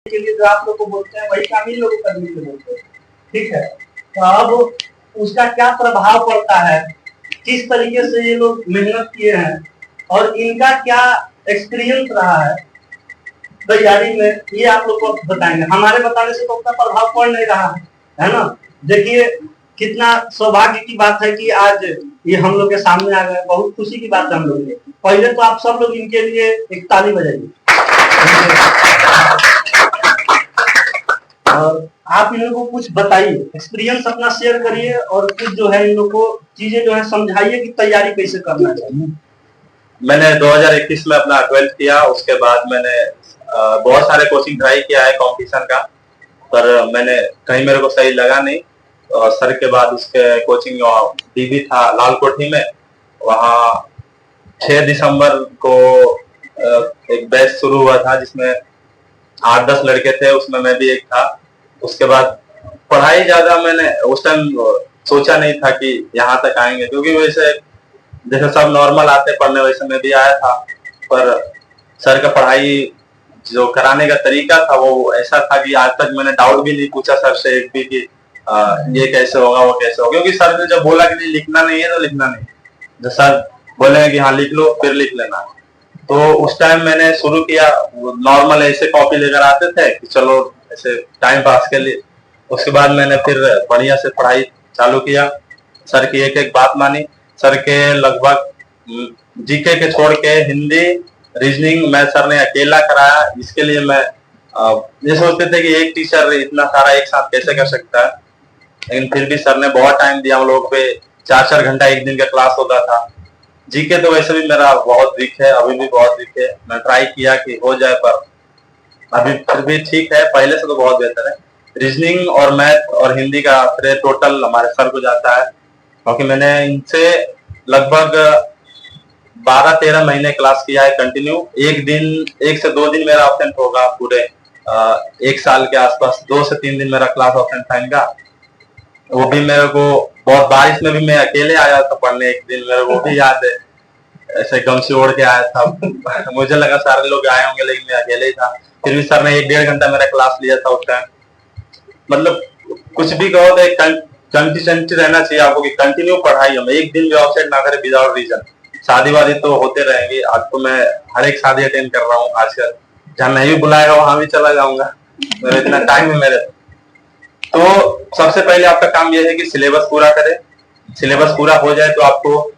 के लिए जो आप लोग को बोलते हैं वही काम इन लोगों को करने के लिए बोलते हैं। ठीक है, तो अब उसका क्या प्रभाव पड़ता है, किस तरीके से ये लोग मेहनत किए हैं और इनका क्या एक्सपीरियंस रहा है तैयारी में, ये आप लोग को बताएंगे। हमारे बताने से तो उतना प्रभाव पड़ नहीं रहा है ना। देखिए कितना सौभाग्य की बात है कि आज ये हम लोग के सामने आ गए, बहुत खुशी की बात है हम लोग के। पहले तो आप सब लोग इनके लिए एक ताली बजाइए। और आप इन लोगों को कुछ बताइए, एक्सपीरियंस अपना शेयर करिए और कुछ जो है इन लोगों को चीजें जो है समझाइए कि तैयारी कैसे करना चाहिए। मैंने 2021 में अपना 12th किया, उसके बाद मैंने बहुत सारे कोचिंग ट्राई किया है कंपटीशन का, पर मैंने कहीं मेरे को सही लगा नहीं। और सर के बाद उसके कोचिंग डीबी था लालकोठी में, वहाँ 6 दिसंबर को एक बैच शुरू हुआ था जिसमें 8-10 लड़के थे, उसमें मैं भी एक था। उसके बाद पढ़ाई ज्यादा मैंने उस टाइम सोचा नहीं था कि यहाँ तक आएंगे, क्योंकि वैसे जैसे सब नॉर्मल आते पढ़ने वैसे मैं भी आया था, पर सर का पढ़ाई जो कराने का तरीका था वो ऐसा था कि आज तक मैंने डाउट भी नहीं पूछा सर से एक भी कि ये कैसे होगा वो कैसे होगा, क्योंकि सर ने जब बोला कि नहीं लिखना नहीं है तो लिखना नहीं, जब सर बोले कि हाँ लिख लो फिर लिख लेना। तो उस टाइम मैंने शुरू किया, नॉर्मल ऐसे कॉपी लेकर आते थे कि चलो ऐसे टाइम पास के लिए। उसके बाद मैंने फिर बढ़िया से पढ़ाई चालू किया, सर की एक एक बात मानी। सर के लगभग जीके के छोड़ के हिंदी रीजनिंग मैं सर ने अकेला कराया। इसके लिए मैं ये सोचते थे कि एक टीचर इतना सारा एक साथ कैसे कर सकता है, लेकिन फिर भी सर ने बहुत टाइम दिया हम लोग पे। 4-4 घंटा एक दिन का क्लास होता था। जीके तो वैसे भी मेरा बहुत वीक है, अभी भी बहुत वीक है। मैं ट्राई किया कि हो जाए, पर अभी फिर भी ठीक है, पहले से तो बहुत बेहतर है। रीजनिंग और मैथ और हिंदी का श्रेय टोटल हमारे सर को जाता है, क्योंकि मैंने इनसे लगभग 12-13 महीने क्लास किया है कंटिन्यू। एक से 2 दिन मेरा ऑब्सेंट होगा पूरे एक साल के आसपास। 2 से 3 दिन मेरा क्लास ऑब्सेंट था इनका। वो भी मेरे को बहुत बारिश में भी मैं अकेले आया था पढ़ने, एक दिन मेरे को भी याद है, ऐसे गमछी ओढ़ के आया था। मुझे लगा सारे लोग आए होंगे लेकिन मैं अकेले ही था। फिर भी सर ने 1-1.5 घंटा मेरा क्लास लिया था उस टाइम। मतलब कुछ भी कहो तो एक कंसिस्टेंसी रहना चाहिए आपको कि कंटिन्यू पढ़ाई हम एक दिन भी ऑफसेट ना करें विदाउट रीजन। शादी वादी तो होते रहेंगे, आज तो मैं हर एक शादी अटेंड कर रहा हूँ आजकल, जहाँ नहीं भी बुलाएगा वहां भी चला जाऊंगा, मेरा इतना टाइम है मेरे। तो सबसे पहले आपका काम यह है कि सिलेबस पूरा करें। सिलेबस पूरा हो जाए तो आपको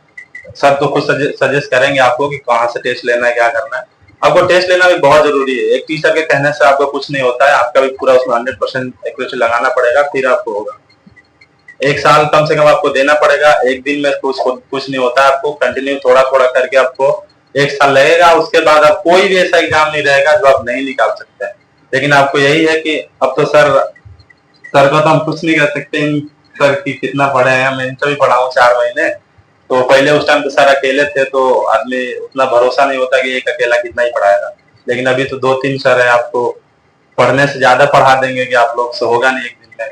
सर तो खुद सजेस्ट करेंगे आपको कि कहाँ से टेस्ट लेना है, क्या करना है। आपको टेस्ट लेना भी बहुत जरूरी है, एक टीचर के कहने से आपको कुछ नहीं होता है, आपका भी पूरा उसमें 100% एक्यूरेसी लगाना पड़ेगा, फिर आपको होगा। 1 साल कम से कम आपको देना पड़ेगा। एक दिन में कुछ नहीं होता है, आपको कंटिन्यू थोड़ा थोड़ा करके आपको 1 साल लगेगा। उसके बाद आप कोई भी ऐसा एग्जाम नहीं रहेगा जो आप नहीं निकाल सकते हैं। लेकिन आपको यही है कि अब तो सर को तो हम कुछ नहीं कर सकते, सर की कितना पढ़े हैं, मैं इनसे भी पढ़ा हूँ 4 महीने। तो पहले उस टाइम तो सर अकेले थे तो आदमी उतना भरोसा नहीं होता कि एक अकेला कितना ही पढ़ाएगा, लेकिन अभी तो 2-3 सर है, आपको पढ़ने से ज्यादा पढ़ा देंगे कि आप लोग से होगा नहीं एक दिन में।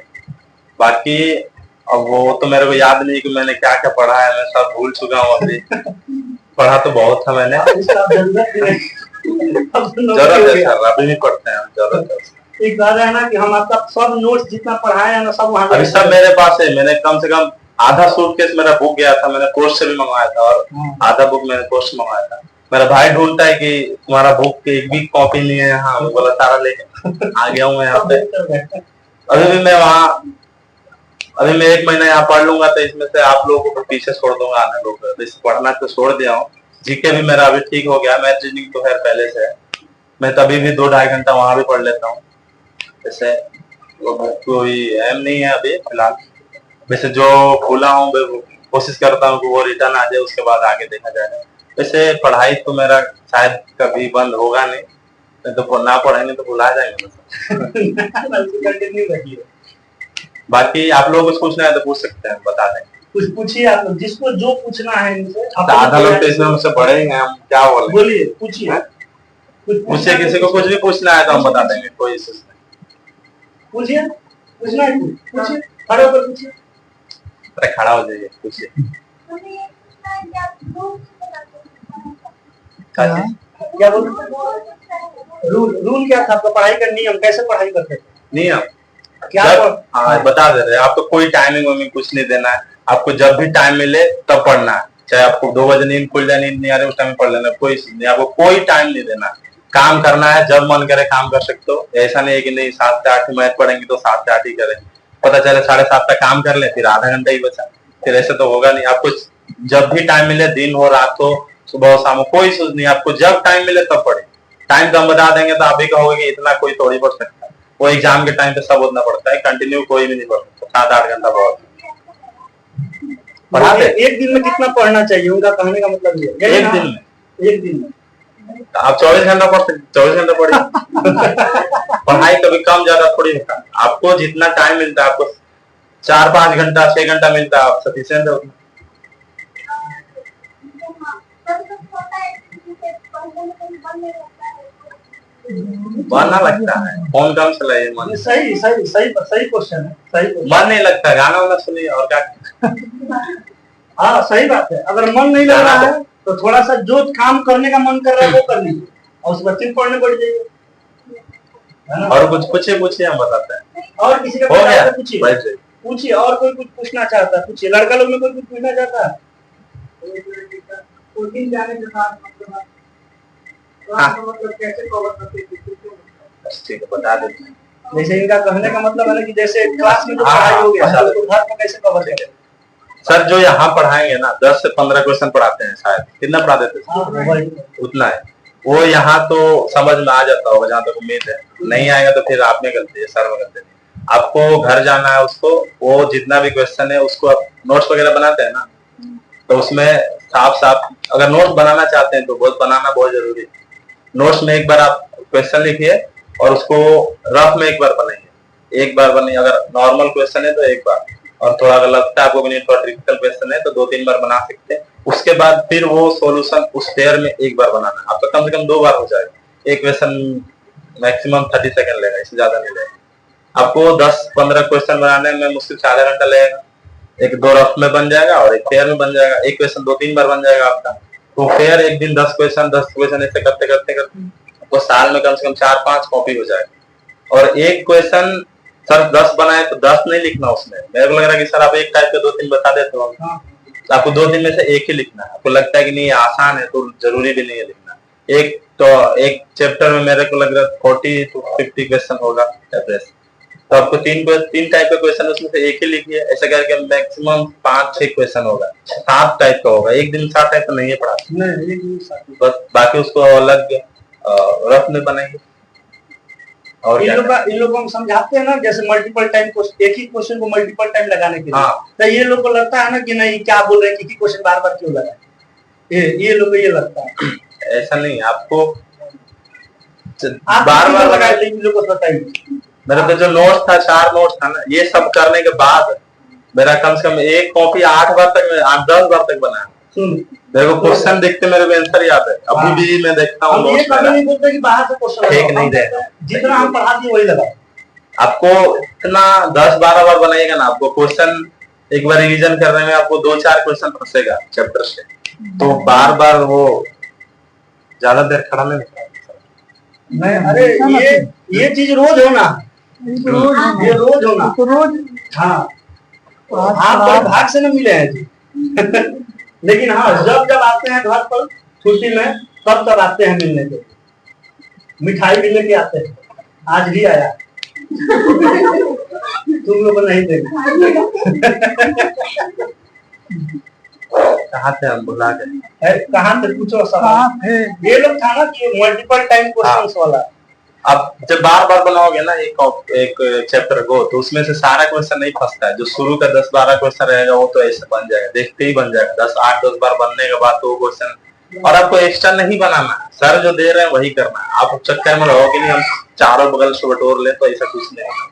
बाकी अब वो तो मेरे को याद नहीं कि मैंने क्या क्या पढ़ा है, मैं सब भूल चुका हूँ अभी। पढ़ा तो बहुत था मैंने। जरूरत है सर, अभी भी पढ़ते हैं, जरूरत है। एक बात है ना कि हम आपका सब नोट्स जितना पढ़ाए हैं ना सब वहाँ अभी सब मेरे पास है। मैंने कम से कम आधा सूटकेस मेरा बुक गया था, मैंने पोस्ट से भी मंगवाया था, और आधा बुक मैंने पोस्ट मंगवाया था। मेरा भाई ढूंढता है कि तुम्हारा बुक की एक भी कॉपी नहीं है यहाँ, बोला सारा लेके आ गया हूँ मैं यहाँ पे। अभी भी मैं वहाँ, अभी मैं 1 महीना यहाँ पढ़ लूंगा तो इसमें से आप लोगों को पीछे छोड़ दूंगा, आने लोग पढ़ना तो छोड़ दिया हूँ। जीके भी मेरा अभी ठीक हो गया, मैथ रीजनिंग तो खैर पहले से है, मैं तभी भी 2-2.5 घंटा वहां भी पढ़ लेता हूँ। जैसे कोई एम नहीं है अभी फिलहाल, वैसे जो खुला हूँ कोशिश करता हूँ कि वो रिटर्न आ जाए, उसके बाद आगे देखा जाएगा। वैसे पढ़ाई तो मेरा शायद कभी बंद होगा नहीं, तो ना पढ़ेंगे तो भुला जाएंगे। बाकी आप लोग कुछ पूछना है तो पूछ सकते हैं, बता दें। कुछ पूछिए आप लोग, जिसको जो पूछना है इनसे। आधा लोग तो इसमें मुझसे बड़े ही हैं, हम क्या बोले। बोलिए, पूछिए। मुझसे किसी को कुछ भी पूछना है तो हम बता देंगे, कोई इश्यू नहीं। पूछिए, पूछना है पूछिए, खड़े होकर पूछिए। अरे खड़ा हो जाइए, पूछिए। क्या बोल रूल क्या था आपका पढ़ाई का नियम? कैसे पढ़ाई करते थे? नियम क्या हाँ बता दे रहे हैं आपको। कोई टाइमिंग वाइमिंग कुछ नहीं देना है आपको। जब भी टाइम मिले तब पढ़ना है। चाहे आपको 2 बजे नींद खुल जाए, नींद नहीं आ रही उस टाइम में पढ़ लेना, कोई नहीं। आपको कोई टाइम नहीं देना। काम करना है, जब मन करे काम कर सकते हो। ऐसा नहीं है कि नहीं 7 से 8 मैथ पढ़ेंगे तो 7 से 8 ही करें। पता चले 7:30 तक काम कर ले, फिर आधा घंटा ही बचा, फिर ऐसे तो होगा नहीं। आपको जब भी टाइम मिले, दिन हो रात हो, सुबह हो शाम हो, कोई सोच नहीं। आपको जब टाइम मिले तब पढ़े। टाइम तो हम बता देंगे तो आप ही कहोगे कि इतना कोई थोड़ी पढ़ सकता है। वो एग्जाम के टाइम पे सब उतना पढ़ता है, कंटिन्यू कोई भी नहीं पढ़ सकता। 7-8 घंटा बहुत पढ़ाते। एक दिन में कितना पढ़ना चाहिए? उनका कहने का मतलब ये है। एक दिन में? एक दिन में आप 24 घंटा पढ़ते, 24 घंटा पढ़िए। पढ़ाई कभी कम ज्यादा थोड़ी होता है। आपको जितना टाइम मिलता है, आपको 4-5 घंटा 6 घंटा मिलता है, आप सफिशिएंट है उतना। मन लगता है, फोन कम चलाइए। मन सही सही सही सही क्वेश्चन है, सही क्वेश्चन। मन नहीं लगता, गाना वाना सुनिए और क्या। हाँ सही बात है। अगर मन नहीं लग रहा है तो थोड़ा सा जो काम करने का मन कर रहा है वो कर लीजिए और उस बच्चे को पढ़ने बढ़ जाइए। और कुछ पूछिए हम बताते हैं। और किसी का हो गया? पूछिए और कोई कुछ पूछना चाहता है पूछिए। लड़का लोग में कोई कुछ पूछना चाहता है? कोचिंग जाने के बाद मतलब कैसे कवर करते हैं? ठीक है, बता देते हैं। जैसे इनका कहने का मतलब है कि जैसे क्लास में जो पढ़ाई हो गया तो घर पर कैसे कवर करें? सर जो यहाँ पढ़ाएंगे ना 10 से 15 क्वेश्चन पढ़ाते हैं। शायद कितना पढ़ा देते हैं? उतना है। वो यहाँ तो समझ में आ जाता होगा जहाँ तक उम्मीद है। नहीं आएगा तो फिर आप में गलती है, सर में गलती है। आपको घर जाना है, उसको वो जितना भी क्वेश्चन है उसको आप नोट्स वगैरह बनाते हैं ना, तो उसमें साफ साफ अगर नोट्स बनाना चाहते हैं तो बनाना बहुत जरूरी है। नोट्स में एक बार आप क्वेश्चन लिखिए और उसको रफ में एक बार बनाइए। एक बार बनाइए। अगर नॉर्मल क्वेश्चन है तो एक बार, और थोड़ा अगर लगता है आपको कि थोड़ा ट्रिपिकल क्वेश्चन है तो 2-3 बार बना सकते हैं। उसके बाद फिर वो सॉल्यूशन उस पेयर में एक बार बनाना। आपका कम से कम 2 बार हो जाएगा। एक क्वेश्चन मैक्सिमम 30 सेकंड लेगा, इससे ज्यादा नहीं लेगा। आपको 10-15 क्वेश्चन बनाने में मुश्किल से आधा घंटा लगेगा। एक 2 रफ में बन जाएगा और एक पेयर में बन जाएगा। एक क्वेश्चन 2-3 बार बन जाएगा आपका। तो पेयर एक दिन 10 क्वेश्चन ऐसे करते करते आपको साल में कम से कम 4-5 कॉपी हो जाएगा। और एक क्वेश्चन सर 10 बनाए तो 10 नहीं लिखना उसमें। मेरे को लग रहा है कि सर आप एक टाइप के 2-3 बता देते हो। तो आपको 2-3 में से एक ही लिखना है। आपको लगता है कि नहीं आसान है तो जरूरी भी नहीं है लिखना। एक चैप्टर में मेरे को लग रहा है 40 to 50 क्वेश्चन होगा एवरेज। तो आपको 3 टाइप के क्वेश्चन उसमें से एक ही लिखिए। ऐसा करके मैक्सिमम 5-6 क्वेश्चन होगा। 7 टाइप का होगा। एक दिन 7 टाइप का नहीं है पढ़ा, बस बाकी उसको अलग रफ में बनाएंगे। और इन लोग को हम समझाते हैं ना, जैसे मल्टीपल टाइम एक ही क्वेश्चन को मल्टीपल टाइम लगाने के लिए। तो ये लोग को लगता है ना कि नहीं क्या बोल रहे हैं, कि क्वेश्चन बार बार क्यों लगाए। ये लोग को ये लगता है। ऐसा नहीं, आपको बार बार लगाए। इन लोग को बताइए। मेरा तो जो नोट्स था 4 नोट्स था ना, ये सब करने के बाद मेरा कम से कम एक कॉपी 8 बार तक 8-10 बार तक बनाया। मेरे को क्वेश्चन देखते मेरे को आंसर याद है। अभी भी मैं देखता हूँ। ये कभी नहीं बोलते कि बाहर से क्वेश्चन फेक नहीं दे। जितना हम पढ़ा दिए वही लगा। आपको इतना 10-12 बार बनाइएगा ना, आपको क्वेश्चन एक बार रिवीजन करने में आपको 2-4 क्वेश्चन फंसेगा चैप्टर से। तो बार बार वो ज्यादा देर खड़ा नहीं। अरे ये चीज रोज होना, ये रोज होना रोज। हाँ आप बड़े भाग से न मिले हैं जी। लेकिन हाँ जब आते हैं घर पर छुट्टी में तब आते हैं मिलने के। मिठाई भी लेके आते हैं। आज भी आया। तुम लोग को नहीं देंगे। कहाँ थे हम, बुला गए। कहाँ थे पूछो सवाल। ये लोग था ना कि मल्टीपल टाइम क्वेश्चंस वाला। अब जब बार बार बनाओगे ना एक चैप्टर को, तो उसमें से सारा क्वेश्चन नहीं फंसता है। जो शुरू का 10-12 क्वेश्चन रहेगा वो तो ऐसे बन जाएगा, देखते ही बन जाएगा। 8-10 बार बनने के बाद तो वो क्वेश्चन। और आपको एक्स्ट्रा नहीं बनाना है, सर जो दे रहे हैं वही करना है। आप चक्कर में रहो कि नहीं हम चारों बगल से बटोर ले, तो ऐसा कुछ नहीं होगा।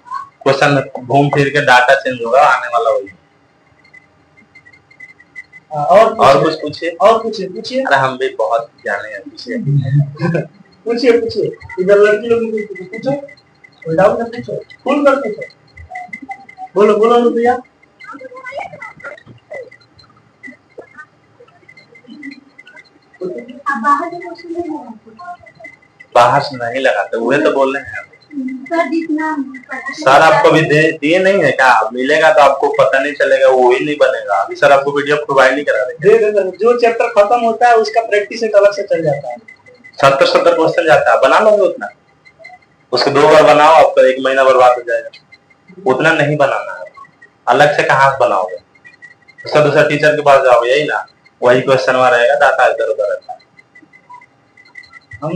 क्वेश्चन घूम फिर के डाटा चेंज होगा, आने वाला वही। और कुछ पूछिए। और पूछिए। अरे हम भी बहुत जाने हैं, पूछिए। पूछिए। इधर लड़की लोग पूछो, कोई डाउट है पूछो, खुल कर पूछो। बोलो भैया। बाहर से नहीं लगाते, वो तो बोल रहे हैं सर। आपको भी दिए नहीं है क्या? मिलेगा तो आपको पता नहीं चलेगा, वो ही नहीं बनेगा। अभी सर आपको पीडीएफ प्रोवाइड नहीं करा रहे। जो चैप्टर खत्म होता है उसका प्रैक्टिस एक अलग से चल जाता है। 70 क्वेश्चन जाता है, बना लोगे उतना? उसको 2 बार बनाओ, आपका 1 महीना बर्बाद हो जाएगा। उतना नहीं बनाना है, अलग से कहाँ से बनाओगे? दूसरा टीचर के पास जाओगे, यही ना, वही क्वेश्चन वहां रहेगा, डाटा इधर उधर रहता है। हम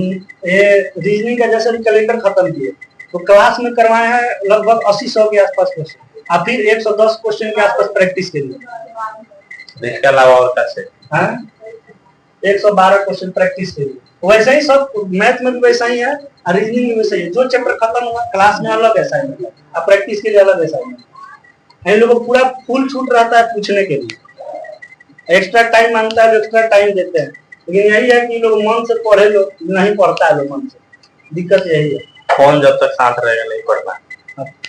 ये रीजनिंग का जैसे कैलेंडर खत्म किए तो क्लास में करवाए हैं लगभग 80-100 के आसपास क्वेश्चन, और फिर 110 क्वेश्चन के आसपास प्रैक्टिस के लिए। इसके अलावा और कैसे? 112 क्वेश्चन प्रैक्टिस के लिए। वैसे ही सब मैथ में भी वैसा ही है और रीजनिंग में वैसा ही है। जो चैप्टर खत्म हुआ क्लास में अलग असाइनमेंट है और प्रैक्टिस के लिए अलग असाइनमेंट है। इन लोगों को पूरा फुल छूट रहता है पूछने के लिए। एक्स्ट्रा टाइम मांगता है, एक्स्ट्रा टाइम देते हैं, लेकिन यही है कि लोग मन से पढ़े, लोग नहीं पढ़ता है, लोग मन से। दिक्कत यही है। फोन जब तक साथ रहेगा नहीं पढ़ना।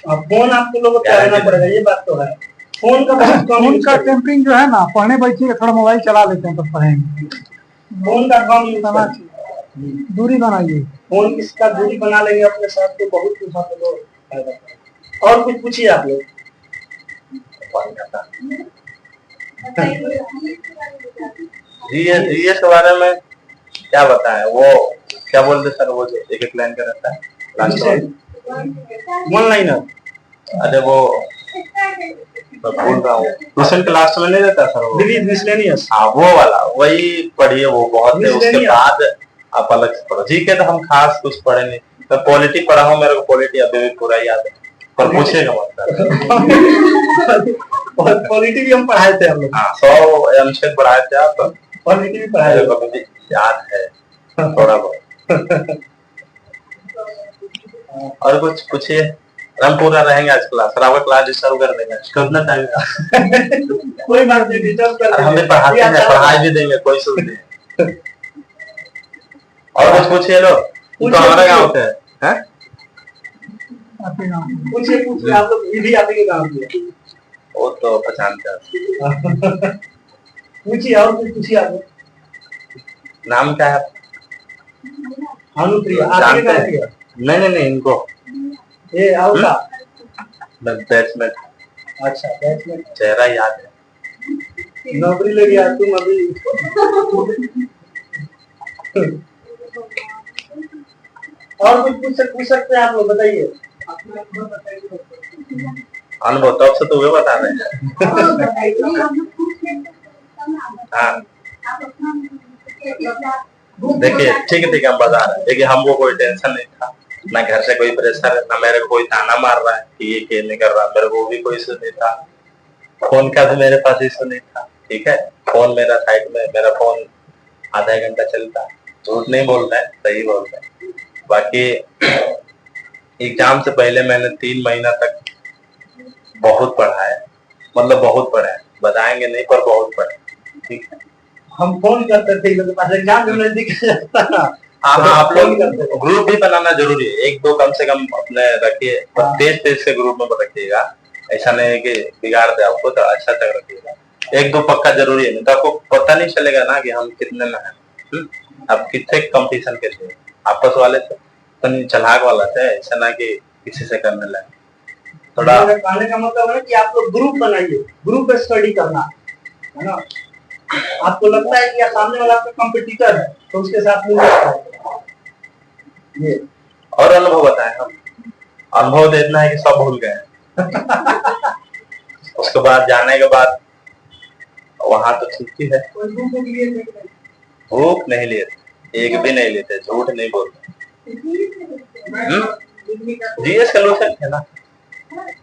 अब फोन आपको लोगों को रहना पड़ेगा, ये बात तो है। फोन का बहुत कम, फोन का टेम्परिंग जो है ना, पढ़ने बैठिए थोड़ा मोबाइल चला लेते हैं तब पढ़ेंगे। फोन का कम यूज करना, दूरी बनाइए। फोन किसका दूरी बना लेंगे अपने साथ तो बहुत कुछ आप लोग फायदा। और कुछ पूछिए आप लोग। जीएस के बारे में क्या बताएं? वो क्या बोलते सर, वो जो एक लाइन का रहता है वन लाइनर। अरे वो मैं भूल रहा हूँ, ट्यूशन के लास्ट में नहीं रहता सर वो मिसलेनियस। हाँ वो वाला, वही पढ़िए, वो बहुत है। उसके बाद आप अलग से पढ़ो। ठीक है, तो हम खास कुछ पढ़े नहीं, तो पॉलिटी पढ़ा हूँ, मेरे को पॉलिटी अभी भी पूरा याद है, पर पूछेगा मत। पॉलिटी भी हम पढ़ाए थे हम लोग। हाँ 100 एमसेट पढ़ाए थे आप, पॉलिटी भी पढ़ाए थे, याद है थोड़ा बहुत। और कुछ पूछिए, हम पूरा रहेंगे आज क्लास, सर आपका क्लास डिस्टर्ब कर देंगे, कितना टाइम? कोई बात नहीं, डिस्टर्ब कर देंगे, हमें पढ़ाते हैं, पढ़ाई भी देंगे, कोई सुन नहीं। और कुछ पूछिए लो, तो हमारा गाँव से है। पूछिए पूछिए, आप लोग भी आप ही गाँव के, वो तो पहचानते हैं। पूछिए और कुछ पूछिए आप लोग। नाम क्या है? अनुप्रिया। जानते हैं? नहीं इनको ये आओगा बैट्समैन। अच्छा बैट्समैन, चेहरा याद है। नौकरी ले गया तुम अभी। और कुछ पूछ सकते हैं आप लोग, बताइए। अनुभव तब से तो वे बता रहे हैं। हाँ देखिए, ठीक है हम बता रहे हैं। देखिए हमको कोई टेंशन नहीं था, ना घर से कोई प्रेशर, ना मेरे को कोई ताना मार रहा है कि ये खेल नहीं कर रहा, मेरे को भी कोई इशू नहीं था। फोन का भी मेरे पास इशू नहीं था। ठीक है, फोन मेरा साइड में, मेरा फोन आधा घंटा चलता, झूठ नहीं बोलता है, सही बोलता है। बाकी एग्जाम से पहले मैंने 3 महीना तक बहुत पढ़ा है, मतलब बहुत पढ़ा है, बताएंगे नहीं पर बहुत पढ़ा। ठीक है, हम फोन करते थे लोगों के पास, एग्जाम जो नजदीक जाता ना। हाँ आप लोग ग्रुप भी बनाना जरूरी है, 1-2 कम से कम अपने रखिए, तेज से ग्रुप में रखिएगा। ऐसा नहीं है कि बिगाड़ दे आपको, तो अच्छा तक रखिएगा। 1-2 पक्का जरूरी है, नहीं तो आपको पता नहीं चलेगा ना कि हम कितने में हैं। आप कितने कंपटीशन के थे आपस वाले थे, तो नहीं चलाक वाला थे, ऐसा ना कि किसी से करने लगे। थोड़ा कहने का मतलब है कि आप लोग ग्रुप बनाइए, ग्रुप स्टडी करना है ना। आपको लगता है कि सामने वाला आपका कंपटीटर है तो उसके साथ मिल सकता है। ये और अनुभव बताएं, हम अनुभव देना है कि सब भूल गए। उसके बाद जाने के बाद वहां तो ठीक ही है, भूख नहीं लिए, एक भी नहीं लेते, झूठ नहीं बोलते। जीएस सोल्यूशन है ना।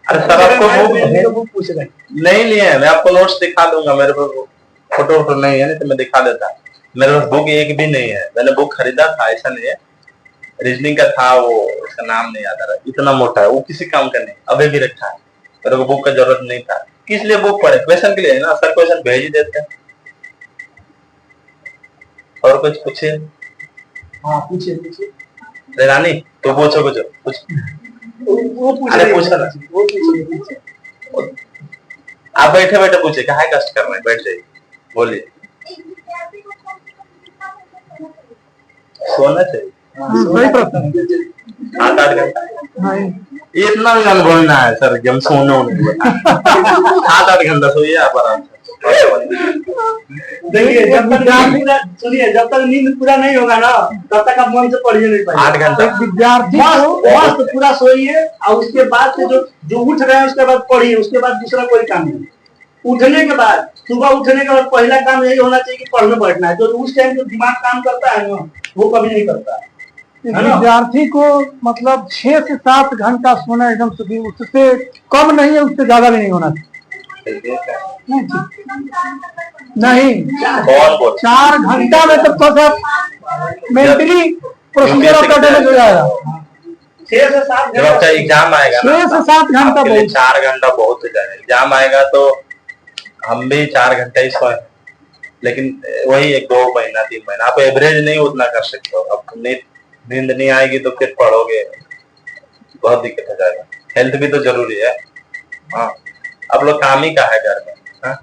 अरे सर आपको बुक पूछ रहे नहीं लिए हैं, मैं आपको नोट्स दिखा दूंगा, मेरे पास फोटो नहीं है, नहीं तो मैं दिखा देता। मेरे पास बुक एक भी नहीं है, मैंने बुक खरीदा था, ऐसा नहीं है। रीजनिंग का था वो, उसका नाम नहीं याद आ रहा, इतना मोटा है वो, किसी काम का नहीं, अभी भी रखा है। मेरे को बुक का जरूरत नहीं था, किस लिए बुक पढ़े? क्वेश्चन के लिए है ना, सर क्वेश्चन भेज ही देते हैं। और कुछ पूछिए। हाँ पूछिए रानी तो पूछो कुछ। वो पूछ अरे पूछो ना, वो पूछिए। आप बैठे पूछे, कहाँ कष्ट कर रहे हैं, बैठ जाइए, बोलिए। सोना चाहिए। सही प्रश्न। 7-8 घंटा। नहीं, ये इतना भी अनुभव ना है सर कि हम सोने होने को बताएं। 7-8 घंटा सोइए आप आराम से। देखिए जब तक नींद पूरा नहीं होगा ना तब तक आप मन से पढ़िए नहीं पाएंगे। 8 घंटा। एक विद्यार्थी मस्त पूरा सोइए और उसके बाद से जो उठ रहे हैं उसके बाद पढ़िए, उसके बाद दूसरा कोई काम नहीं। उठने के बाद सुबह उठने के बाद पहला काम यही होना चाहिए कि पढ़ने बैठना है। तो उस टाइम जो दिमाग काम करता है ना वो कभी नहीं करता है। विद्यार्थी को मतलब 6 से 7 घंटा सोना एकदम सही, उससे कम नहीं है, उससे ज्यादा भी नहीं होना चाहिए। नहीं, बहुत 4 घंटा में तो थोड़ा मेंटली प्रोसीजर आपका डैमेज हो जाएगा। 6 से 7 जब आपका एग्जाम आएगा 6 से 7 घंटा बहुत, 4 घंटा बहुत हो जाएगा। एग्जाम आएगा तो हम भी 4 घंटे ही सोए, लेकिन वही 1-2 महीना 3 महीना आप एवरेज नहीं उतना कर सकते हो। अब नींद नहीं आएगी तो फिर पढ़ोगे, बहुत दिक्कत हो जाएगा। हेल्थ भी तो जरूरी है। हाँ, अब लोग काम ही का है घर में। हाँ?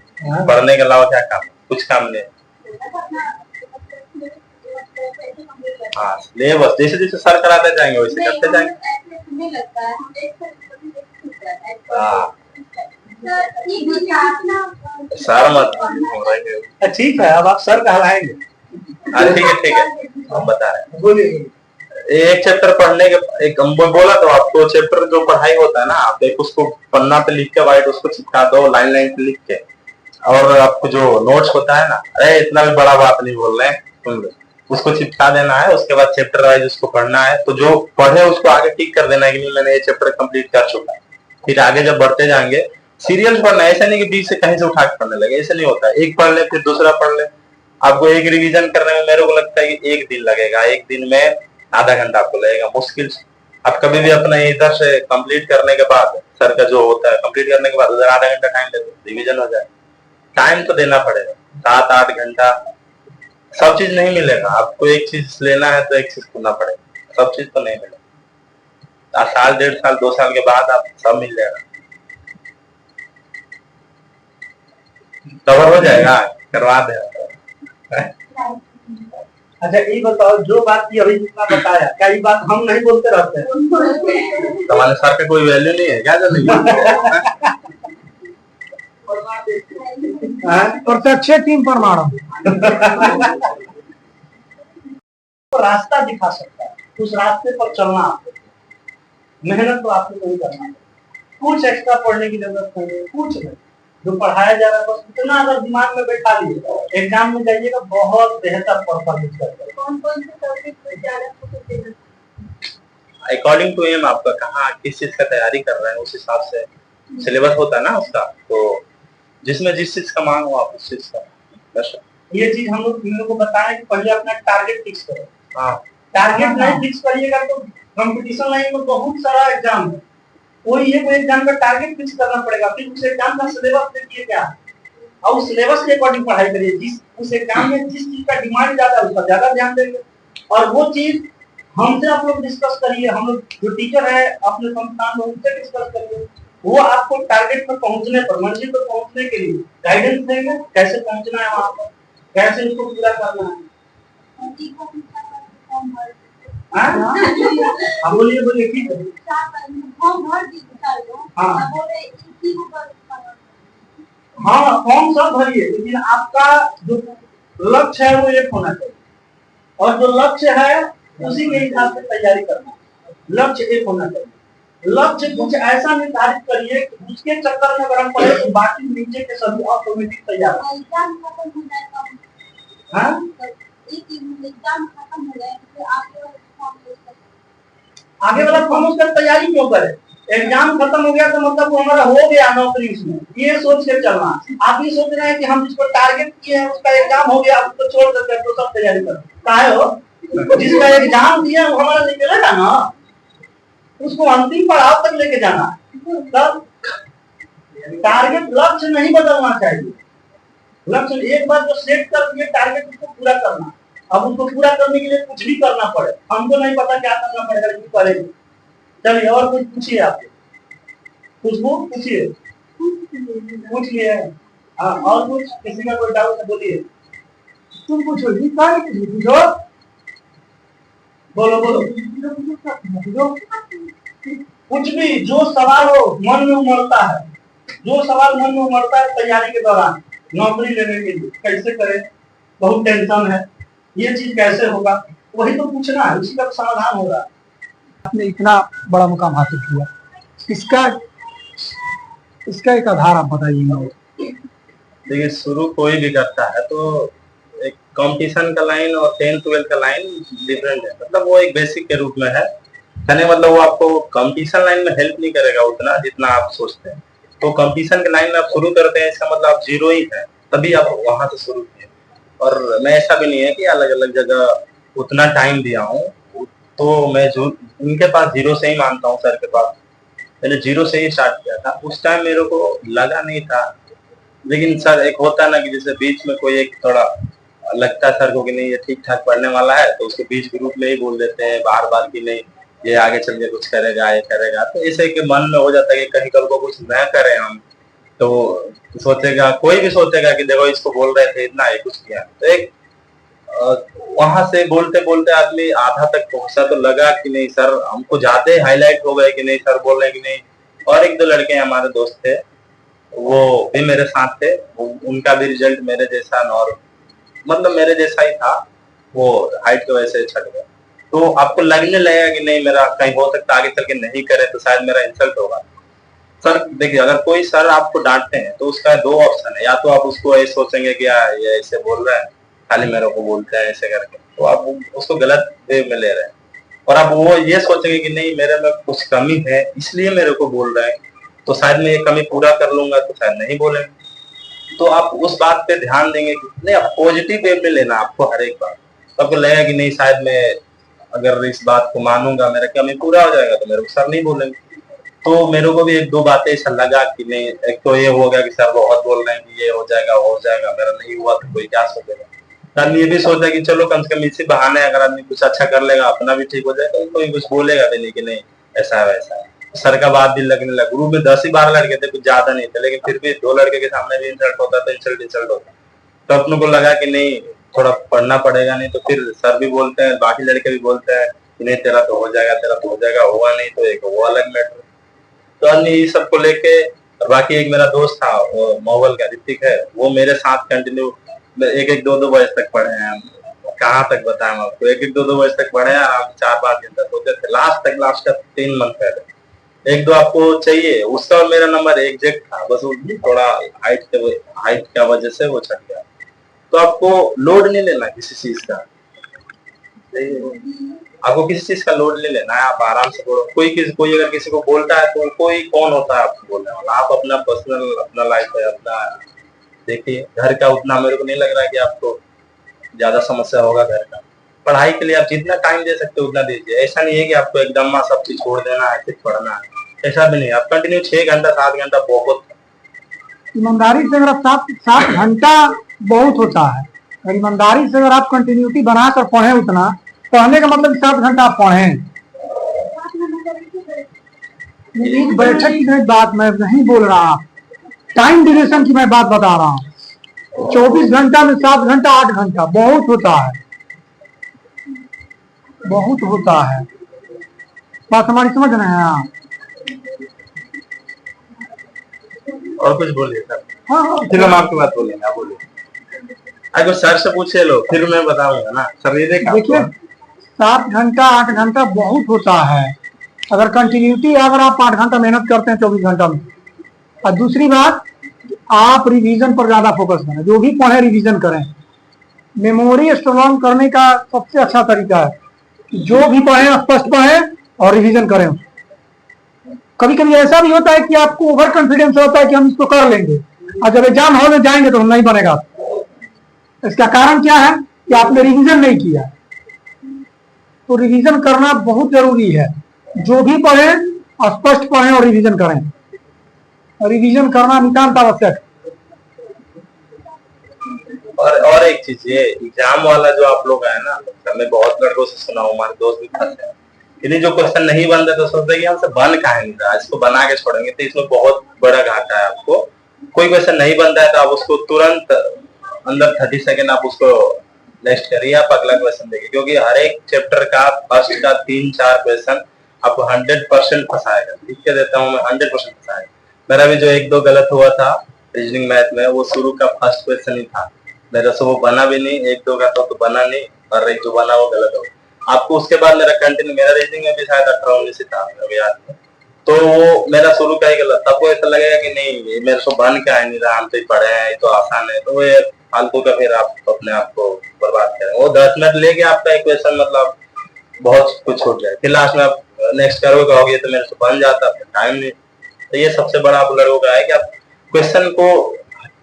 पढ़ने के अलावा क्या काम, कुछ काम नहीं। हाँ, बस जैसे जैसे सर कराते जाएंगे वैसे करते जाएंगे। हाँ सर मत, ठीक है, अब आप सर कहलाएंगे। ठीक है हम बता रहे हैं। बोलिए। एक चैप्टर पढ़ने के एक बोला तो आपको चैप्टर जो पढ़ाई होता है ना, आप एक उसको पन्ना पे लिख के वाइट उसको चिपका दो, लाइन लाइन पे लिख के। और आपको जो नोट्स होता है ना, अरे इतना भी बड़ा बात नहीं बोल रहे हैं, सुन लो, उसको चिपका देना है। उसके बाद चैप्टर वाइज उसको पढ़ना है। तो जो पढ़े उसको आगे टिक कर देना है कि नहीं मैंने ये चैप्टर कंप्लीट कर चुका है। फिर आगे जब बढ़ते जाएंगे सीरियल पढ़ना है, ऐसा नहीं कि बीच से कहीं से उठा के पढ़ने लगे, ऐसा नहीं होता है। एक पढ़ ले फिर दूसरा पढ़ ले। आपको एक रिवीजन करने में मेरे को लगता है कि 1 दिन लगेगा, 1 दिन में आधा घंटा आपको लगेगा मुश्किल से। आप कभी भी अपना इधर से कंप्लीट करने के बाद सर का जो होता है कंप्लीट करने के बाद उधर आधा घंटा टाइम दे दो, रिवीजन हो जाए। टाइम तो देना पड़ेगा, 7-8 घंटा। सब चीज नहीं मिलेगा आपको, एक चीज लेना है तो एक चीज करना पड़ेगा, सब चीज तो नहीं मिलेगा। साल 1.5 साल 2 साल के बाद आप सब मिल जाएगा, कवर हो जाएगा, करवा दे। अच्छा ये बताओ, जो बात की अभी जितना बताया, क्या ये बात हम नहीं बोलते रहते हैं? तुम्हारे सर का कोई वैल्यू नहीं है क्या? प्रत्यक्ष टीम प्रमाणम रास्ता दिखा सकता है, उस रास्ते पर चलना आपको, मेहनत तो आपको नहीं करना, कुछ एक्स्ट्रा पढ़ने की जरूरत नहीं है, कुछ नहीं। जो पढ़ाया जा रहा है बस उतना अगर दिमाग में बैठा लिए, एग्जाम में जाइएगा बहुत बेहतर परफॉर्मेंस करते। कौन-कौन से टॉपिक पे ज्यादा फोकस देना? अकॉर्डिंग टू एम आपका कहाँ किस चीज का तैयारी कर रहे हैं उस हिसाब से सिलेबस होता है ना उसका, तो जिसमें जिस चीज का मांग हो आप उस चीज का। ये चीज हम लोग को बताएं कि पहले अपना टारगेट फिक्स करो। हाँ, टारगेट नहीं फिक्स करिएगा तो कंपटीशन लाइन में बहुत सारा एग्जाम है, कोई एक एग्जाम का टारगेट फिक्स करना पड़ेगा। फिर उस एग्जाम का सिलेबस देखिए क्या, और उस सिलेबस के अकॉर्डिंग पढ़ाई करिए। जिस उस एग्जाम में जिस चीज का डिमांड ज्यादा है उस पर ज्यादा ध्यान देंगे, और वो चीज हमसे आप लोग डिस्कस करिए। हम लोग जो टीचर है अपने संस्थान में उनसे डिस्कस करिए, वो आपको टारगेट पर पहुंचने पर, मंजिल पर पहुंचने के लिए गाइडेंस देंगे, कैसे पहुंचना है वहां पर, कैसे उसको पूरा करना है। बोलिए बोलिए, ठीक है। हाँ फॉर्म सब भरिए, लेकिन आपका जो लक्ष्य है वो एक होना चाहिए, और जो लक्ष्य है उसी के हिसाब से तैयारी करना। लक्ष्य एक होना चाहिए, लक्ष्य कुछ ऐसा निर्धारित करिए कि उसके चक्कर में अगर हम पढ़े तो बाकी नीचे के सभी ऑटोमेटिक तैयार। आगे वाला फॉर्म उसका तैयारी क्यों करे? एग्जाम खत्म हो गया तो मतलब वो हमारा हो गया नौकरी, उसमें ये सोच के चलना। आप ये सोच रहे हैं कि हम जिसको टारगेट किए हैं उसका एग्जाम हो गया, उसको छोड़ देते हैं तो सब तैयारी कर काहे हो? जिसका एग्जाम दिया वो हमारा निकलेगा ना, उसको अंतिम पड़ाव तक लेके जाना। तब टारगेट लक्ष्य नहीं बदलना चाहिए, लक्ष्य एक बार जो सेट कर दिए टारगेट उसको पूरा करना। अब उसको पूरा करने के लिए कुछ भी करना पड़े, हमको नहीं पता क्या करना पड़ेगा, लेकिन करेंगे। चलिए और कुछ पूछिए, आप खुशबू पूछिए, पूछ लिए। हाँ और कुछ किसी का कोई डाउट है बोलिए। तुम पूछो जी, पूछो बोलो बोलो। कुछ भी जो सवाल हो मन में उमड़ता है, जो सवाल मन में उमड़ता है तैयारी के दौरान, नौकरी लेने के लिए कैसे करें, बहुत टेंशन है, ये चीज कैसे होगा, वही तो पूछना है, उसी का समाधान होगा। आपने इतना बड़ा मुकाम हासिल किया, इसका एक आधार आप बताइए। देखिए, शुरू कोई भी करता है तो एक कंपटीशन का लाइन और 10th-12th का लाइन डिफरेंट है। मतलब वो एक बेसिक के रूप में है, कहने मतलब वो आपको कंपटीशन लाइन में हेल्प नहीं करेगा उतना जितना आप सोचते हैं। तो कंपटीशन के लाइन में आप शुरू करते हैं, इसका मतलब आप जीरो ही है, तभी आप वहां से शुरू किए। और मैं ऐसा भी नहीं है कि अलग अलग जगह उतना टाइम दिया हूँ, तो मैं जो उनके पास जीरो से ही मानता हूँ, सर के पास मैंने जीरो से ही स्टार्ट किया था। उस टाइम मेरे को लगा नहीं था, लेकिन सर एक होता है ना कि जैसे बीच में कोई एक थोड़ा लगता है सर को कि नहीं ये ठीक ठाक पढ़ने वाला है, तो उसको बीच ग्रुप में ही बोल देते हैं बार बार कि नहीं ये आगे चल के कुछ करेगा, ये करेगा। तो इसे के मन में हो जाता है कि कहीं कल को कुछ न करें हम, तो सोचेगा, कोई भी सोचेगा कि देखो इसको बोल रहे थे इतना, ये कुछ किया। तो एक वहां से बोलते बोलते आदमी आधा तक पहुंचा, तो लगा कि नहीं सर हमको ज्यादा हाईलाइट हो गए कि नहीं सर बोल रहे कि नहीं। और एक दो लड़के हमारे दोस्त थे, वो भी मेरे साथ थे, उनका भी रिजल्ट मेरे जैसा और मतलब मेरे जैसा ही था, वो हाइट की वजह से छट गए। तो आपको लगने लगेगा कि नहीं मेरा कहीं हो सकता आगे चल के नहीं करे तो शायद मेरा इंसल्ट होगा। सर देखिए, अगर कोई सर आपको डांटते हैं तो उसका दो ऑप्शन है, या तो आप उसको ऐसे सोचेंगे कि ये ऐसे बोल रहा है, खाली मेरे को बोलते हैं ऐसे करके, तो आप उसको गलत वे में ले रहे हैं। और आप वो ये सोचेंगे कि नहीं मेरे में कुछ कमी है इसलिए मेरे को बोल रहा है, तो शायद मैं ये कमी पूरा कर लूंगा तो शायद नहीं बोलेंगे। तो आप उस बात पे ध्यान देंगे कि नहीं, आप पॉजिटिव वे में लेना आपको हर एक बात। तो आपको लगेगा कि नहीं शायद मैं अगर इस बात को मानूंगा मेरा कमी पूरा हो जाएगा, तो मेरे को सर नहीं बोलेंगे। तो मेरे को भी एक दो बातें ऐसा लगा कि नहीं, एक तो ये हो गया कि सर बहुत बोल रहे हैं कि ये हो जाएगा वो हो जाएगा, मेरा नहीं हुआ तो कोई क्या सोचेगा। आदमी ये भी सोचा कि चलो कम से कम इसी बहाने अगर आदमी कुछ अच्छा कर लेगा अपना भी ठीक हो जाएगा, तो कोई कुछ बोलेगा भी नहीं कि नहीं ऐसा है वैसा है। सर का बात भी लगने लगा। ग्रुप में 10 ही 12 लड़के थे, कुछ ज्यादा नहीं थे, लेकिन फिर भी 2 लड़के के सामने भी इंसल्ट होता तो इंसल्ट होता। तो अपनों को लगा कि नहीं थोड़ा पढ़ना पड़ेगा, नहीं तो फिर सर भी बोलते हैं, बाकी लड़के भी बोलते हैं कि नहीं तेरा तो हो जाएगा, तेरा तो हो जाएगा, हुआ नहीं तो एक वो अलग मैटर। तो आदमी ये सब को लेके, और बाकी एक मेरा दोस्त था वो मोबाइल का ऋतिक है, वो मेरे साथ कंटिन्यू 1-1, 2-2 बजे तक पढ़े हैं हम। कहाँ तक बताएं आपको, 1-1, 2-2 बजे तक पढ़े हैं, आप 4-5 दिन तक होते थे लास्ट का 3 मंथ पहले। 1-2 आपको चाहिए, उसका और मेरा नंबर एग्जैक्ट था, बस थोड़ा हाइट का वजह से वो छट गया। तो आपको लोड नहीं लेना किसी चीज का, आपको किसी चीज का लोड नहीं लेना है, आप आराम से बोलो। कोई अगर किसी को बोलता है तो कोई कौन होता है आपको बोलने वाला, आप अपना पर्सनल अपना लाइफ है अपना देखिए। घर का उतना मेरे को नहीं लग रहा है कि आपको ज्यादा समस्या होगा घर का। पढ़ाई के लिए आप जितना टाइम दे सकते हो उतना दीजिए। ऐसा नहीं है कि आपको एकदम सब चीज छोड़ देना है सिर्फ पढ़ना है, ऐसा भी नहीं। आप कंटिन्यू 6 घंटा 7 घंटा बहुत। ईमानदारी से अगर आप 7 घंटा बहुत होता है, अगर ईमानदारी से अगर आप कंटिन्यूटी बनाकर पढ़े, उतना पढ़ने का मतलब 7 घंटा आप पढ़ें। एक बैठक की बात मैं नहीं बोल रहा, टाइम ड्यूरेशन की मैं बात बता रहा हूँ। 24 घंटा में 7 घंटा 8 घंटा बहुत होता है, बहुत होता है। बात हमारी समझ रहे हैं आप? और कुछ बोलिए सर। हाँ, फिर हम आपकी बात बोलेंगे, आप बोलिए। अगर सर से पूछे लो फिर मैं बताऊंगा ना सर। ये देखिए 7 घंटा 8 घंटा बहुत होता है, अगर कंटिन्यूटी अगर आप 8 घंटा मेहनत करते हैं 24 घंटा में। और दूसरी बात, आप रिवीजन पर ज्यादा फोकस करें, जो भी पढ़े रिवीजन करें। मेमोरी स्ट्रॉन्ग करने का सबसे अच्छा तरीका है कि जो भी पढ़े स्पष्ट पढ़े और रिवीजन करें। कभी कभी ऐसा भी होता है कि आपको ओवर कॉन्फिडेंस होता है कि हम इसको कर लेंगे, और जब एग्जाम हॉल में जाएंगे तो नहीं बनेगा। इसका कारण क्या है कि आपने रिवीजन नहीं किया। तो रिवीजन करना बहुत जरूरी है, जो भी पढ़े स्पष्ट पढ़ें और रिवीजन करें। रिवीजन करना नितांत आवश्यक है। और एक चीज, ये एग्जाम वाला जो आप लोग है ना, मैं बहुत लड़कों से सुना हूँ, हमारे दोस्त भी फंसे हैं कि जो क्वेश्चन नहीं बन रहा तो सोचते हैं कि हमसे बन काहे नहीं रहा, इसको बना के छोड़ेंगे। तो इसमें बहुत बड़ा घाटा है आपको। कोई क्वेश्चन नहीं बन रहा है तो आप उसको तुरंत अंदर 30 सेकेंड आप उसको नेक्स्ट करिए, आप अगला क्वेश्चन देखिए, क्योंकि हर एक चैप्टर का फर्स्ट का 3-4 क्वेश्चन आपको 100% फंसाएगा। लिख के देता हूँ मैं, 100% फंसाएगा। मेरा भी जो 1-2 गलत हुआ था रीजनिंग मैथ में, वो शुरू का फर्स्ट क्वेश्चन ही था मेरा से, वो बना भी नहीं। 1-2 का तो बना नहीं, और एक जो बना वो गलत हो गया। आपको उसके बाद मेरा कंटिन्यू, मेरा रीजनिंग में भी शायद 18-19 था मेरे याद में, तो वो मेरा शुरू का ही गलत था। आपको ऐसा लगेगा कि नहीं ये मेरे को बन के आए नहीं रहा, हम तो पढ़े हैं, ये तो आसान है, तो ये फालतू का फिर आप अपने आप को बर्बाद करें। वो 10 मिनट लेके आपका इक्वेशन मतलब बहुत कुछ छूट जाए, फिर लास्ट में आप नेक्स्ट करोगे, कहोगे तो मेरे से बन जाता, टाइम नहीं। तो ये सबसे बड़ा आप लोगों का है कि आप क्वेश्चन को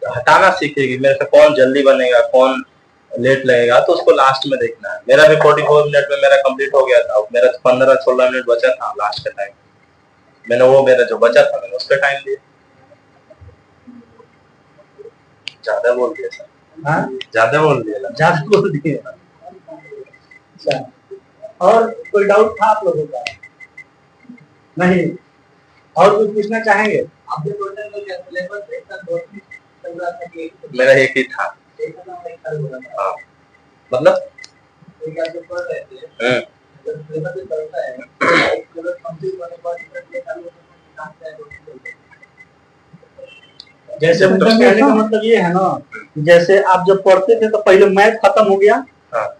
हटाना सीखेगी। मेरे से कौन जल्दी बनेगा, कौन लेट लगेगा, तो उसको लास्ट में देखना है। मेरा भी 44 मिनट में मेरा कंप्लीट हो गया था, मेरा 15-16 मिनट बचा था लास्ट के टाइम, मैंने वो मेरा जो बचा था मैंने उसका टाइम दिया। ज्यादा बोल दिया सर, ज्यादा बोल दिया, ज्यादा बोल दिए। अच्छा, और कोई डाउट था आप लोगों का? नहीं, और कुछ पूछना चाहेंगे? मेरा एक ही था। हाँ, मतलब जैसे कहने का मतलब ये है ना, जैसे आप जब पढ़ते थे तो पहले मैथ खत्म हो गया,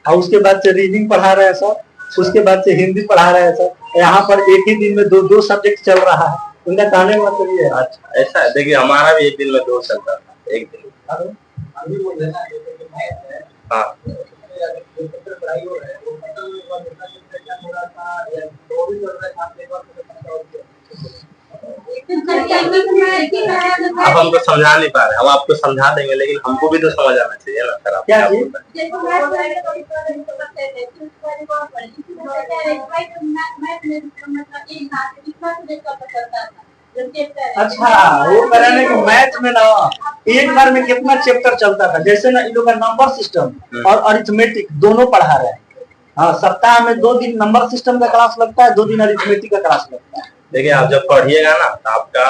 और उसके बाद से रीडिंग पढ़ा रहे हैं सर, उसके बाद से हिंदी पढ़ा रहे हैं सर, यहाँ पर एक ही दिन में दो सब्जेक्ट चल रहा है। उनका कहने का मतलब ये है। अच्छा, ऐसा है। देखिए हमारा भी एक दिन में 2 चलता था, एक दिन। हाँ, आप हमको समझा नहीं पा रहे, हम आपको समझा देंगे, लेकिन हमको भी तो समझ आना चाहिए ना सर। आप क्या अच्छा, वो कराने के मैथ में ना एक बार में कितना चैप्टर चलता था। जैसे ना इन लोग का नंबर सिस्टम और अरिथमेटिक दोनों पढ़ा रहे हैं। हाँ, सप्ताह में 2 दिन नंबर सिस्टम का क्लास लगता है, 2 दिन अरिथमेटिक का क्लास लगता है। देखिए आप जब पढ़िएगा ना तो आपका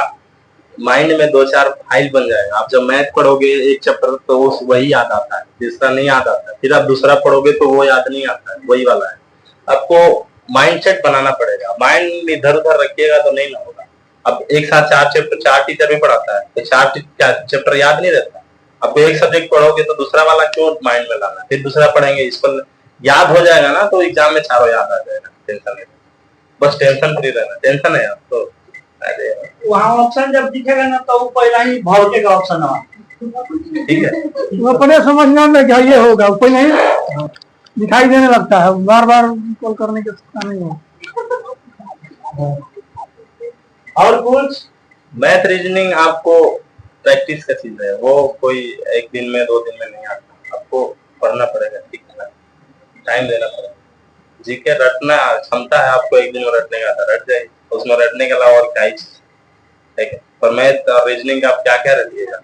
माइंड में 2-4 फाइल बन जाएगा। आप जब मैथ पढ़ोगे एक चैप्टर तो वो वही याद आता है, तीसरा नहीं याद आता है, फिर आप दूसरा पढ़ोगे तो वो याद नहीं आता है, वही वाला है। आपको माइंड सेट बनाना पड़ेगा, माइंड इधर उधर रखिएगा तो नहीं ना होगा। अब एक साथ 4 चैप्टर 4 टीचर भी पढ़ाता है तो 4 चैप्टर याद नहीं रहता। आपको एक सब्जेक्ट पढ़ोगे तो दूसरा वाला क्यों माइंड में लाना, फिर दूसरा पढ़ेंगे, इसको याद हो जाएगा ना तो एग्जाम में चारों याद आ जाएगा। टेंशन नहीं, बस टेंशन फ्री रहना। टेंशन है आपको, वहाँ ऑप्शन जब दिखेगा ना तो पहला ही भौतिक का ऑप्शन है, ठीक है। वो अपने समझना में क्या ये होगा, कोई नहीं दिखाई देने लगता है, बार बार कॉल करने के नहीं हो। और कुछ मैथ रीजनिंग आपको प्रैक्टिस का चीज है, वो कोई एक दिन में 2 दिन में नहीं आता। आपको पढ़ना पड़ेगा, सीखना, टाइम देना पड़ेगा। जीके रटना क्षमता है आपको, एक दिन में रटने का आता, रट जाए, उसमें रटने के अलावा और क्या ही ठीक है। पर मैथ और रीजनिंग का आप क्या क्या रटिएगा?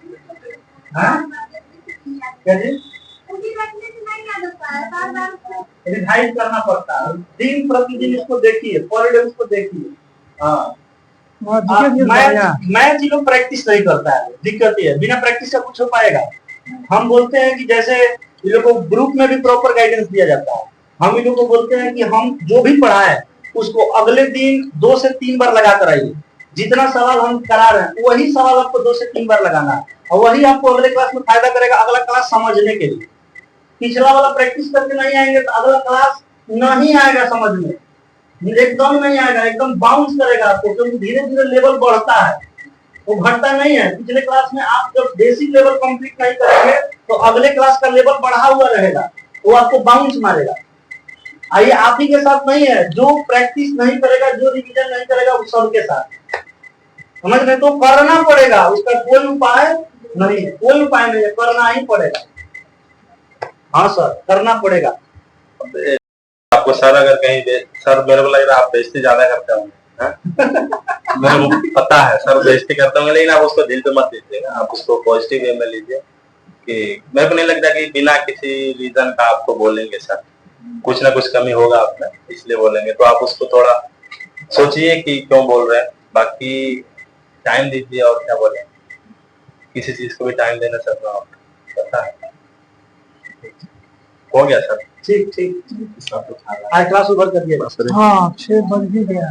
रिवाइज करना पड़ता है, दिन प्रतिदिन इसको देखिए, पर डे उसको देखिए। हाँ, मैथ लोग प्रैक्टिस नहीं करता है, दिक्कत ये है, बिना प्रैक्टिस का कुछ हो पाएगा? हम बोलते हैं कि जैसे इन लोग को ग्रुप में भी प्रॉपर गाइडेंस दिया जाता है। हम इन लोग को बोलते हैं कि हम जो भी पढ़ाए उसको अगले दिन 2 से 3 बार लगा कर आइए। जितना सवाल हम करा रहे हैं वही सवाल आपको 2 से 3 बार लगाना है, और वही आपको अगले क्लास में फायदा करेगा, अगला क्लास समझने के लिए। पिछला वाला प्रैक्टिस करके नहीं आएंगे तो अगला क्लास नहीं आएगा समझ में, एकदम नहीं आएगा, एकदम बाउंस करेगा आपको, क्योंकि धीरे धीरे लेवल बढ़ता है, वो घटता नहीं है। पिछले क्लास में आप जब बेसिक लेवल कंप्लीट नहीं करेंगे तो अगले क्लास का लेवल बढ़ा हुआ रहेगा, वो आपको बाउंस मारेगा। आइए, आप ही के साथ नहीं है, जो प्रैक्टिस नहीं करेगा, जो रिवीजन नहीं करेगा, उस सबके साथ समझ में तो करना पड़ेगा, उसका कोई उपाय नहीं है, कोई उपाय नहीं है, करना ही पड़ेगा। हाँ सर, करना पड़ेगा। आपको सर अगर कहीं सर, मेरे को लग रहा है आप बेइज्जती ज्यादा करते होंगे। मेरे को पता है सर बेइज्जती करते होंगे, लेकिन आप उसको दिल पे मत लीजिएगा, आप उसको पॉजिटिव वे में लीजिए। कि मेरे को नहीं लगता कि बिना किसी रीजन का आपको बोलेंगे सर, कुछ ना कुछ कमी होगा आप में, इसलिए बोलेंगे। तो आप उसको थोड़ा सोचिए कि क्यों बोल रहे हैं, बाकी टाइम दीजिए, और क्या बोले, किसी चीज को भी टाइम देना सर पता है। हो गया सर। ठीक ठीक, आज क्लास ओवर कर दिया। हाँ 6 बज भी गया।